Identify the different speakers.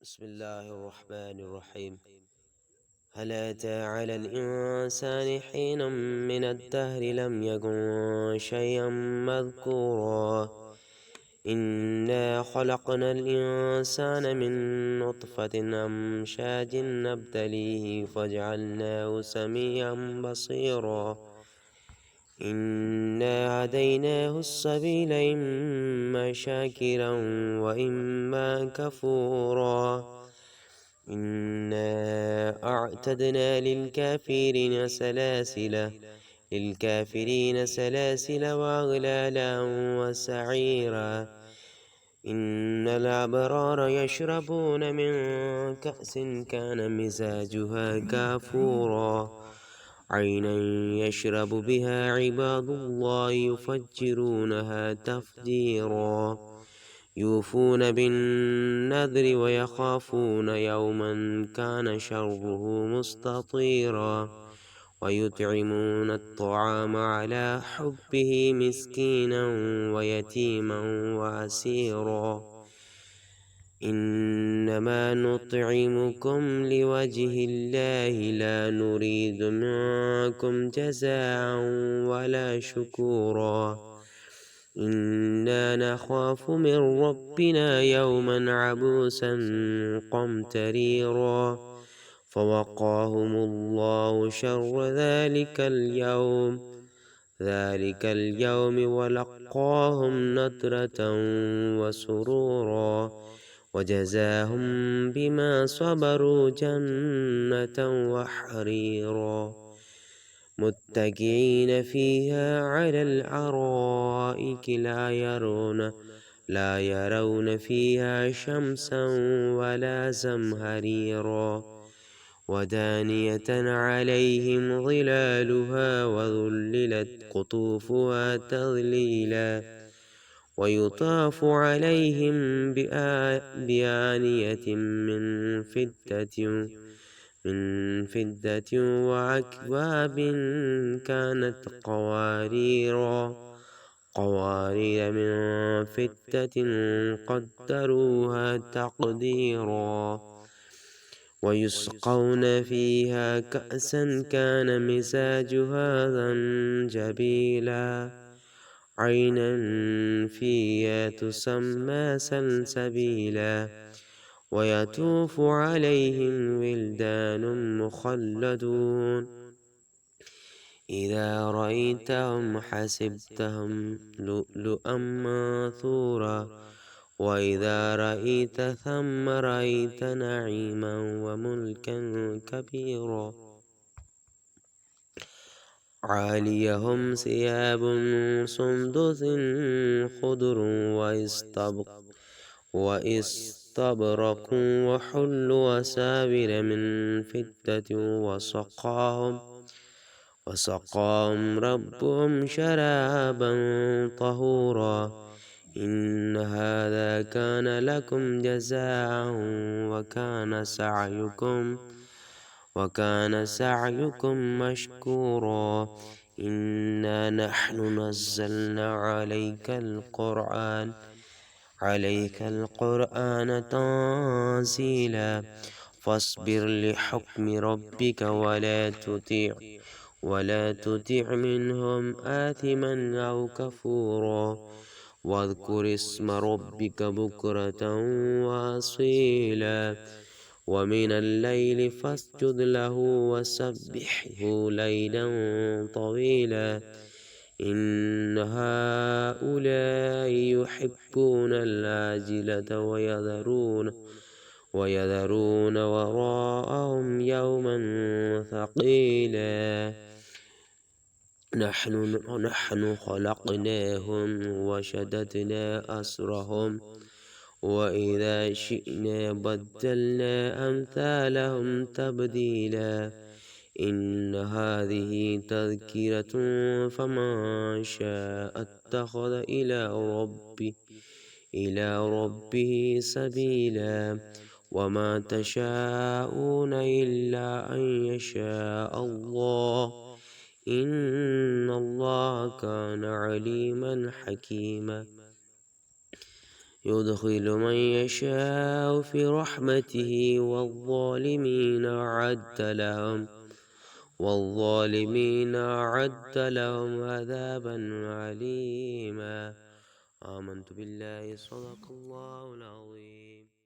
Speaker 1: بسم الله الرحمن الرحيم. هل أتى على الإنسان حين من الدهر لم يكن شيئا مذكورا. إنا خلقنا الإنسان من نطفة أمشاج نبتليه فجعلناه سميعا بصيرا. إنا هديناه السبيل إما شاكرا وإما كفورا. إنا أعتدنا للكافرين سلاسل وأغلالا وسعيرا. إن الأبرار يشربون من كأس كان مزاجها كافورا. عينا يشرب بها عباد الله يفجرونها تفجيرا. يوفون بالنذر ويخافون يوما كان شره مستطيرا. ويطعمون الطعام على حبه مسكينا ويتيما وأسيرا. إنما نطعمكم لوجه الله لا نريد منكم جزاء ولا شكورا. إنا نخاف من ربنا يوما عبوسا قمطريرا. فوقاهم الله شر ذلك اليوم ولقاهم نضرة وسرورا. وجزاهم بما صبروا جنة وحريرا. متكئين فيها على الأرائك لا يرون فيها شمسا ولا زمهريرا. ودانية عليهم ظلالها وذللت قطوفها تذليلا. ويطاف عليهم بآنية من فضة وأكواب كانت قوارير من فضة قدروها تقديرا. ويسقون فيها كأسا كان مزاجها زنجبيلا. عينا فيها تسمى سلسبيلا. ويطوف عليهم ولدان مخلدون إذا رأيتهم حسبتهم لؤلؤا منثورا. وإذا رأيت ثم رأيت نعيما وملكا كبيرا. عاليهم ثياب سندس خضر واستبرق وحلوا أساور من فضة وسقاهم ربهم شرابا طهورا. إن هذا كان لكم جزاء وكان سعيكم مشكورا. إنا نحن نزلنا عليك القرآن تنزيلا. فاصبر لحكم ربك ولا تطع منهم آثما أو كفورا. واذكر اسم ربك بكرة وأصيلا. ومن الليل فاسجد له وسبحه ليلا طويلا. إن هؤلاء يحبون العاجلة ويذرون وراءهم يوما ثقيلا. نحن خلقناهم وشددنا أسرهم وإذا شئنا بدلنا أمثالهم تبديلا. إن هذه تذكرة فمن شاء اتخذ إلى ربه سبيلا. وما تشاءون إلا أن يشاء الله. إن الله كان عليما حكيما. يدخل من يشاء في رحمته والظالمين أعد لهم عذابا أليما. آمنت بالله، صدق الله العظيم.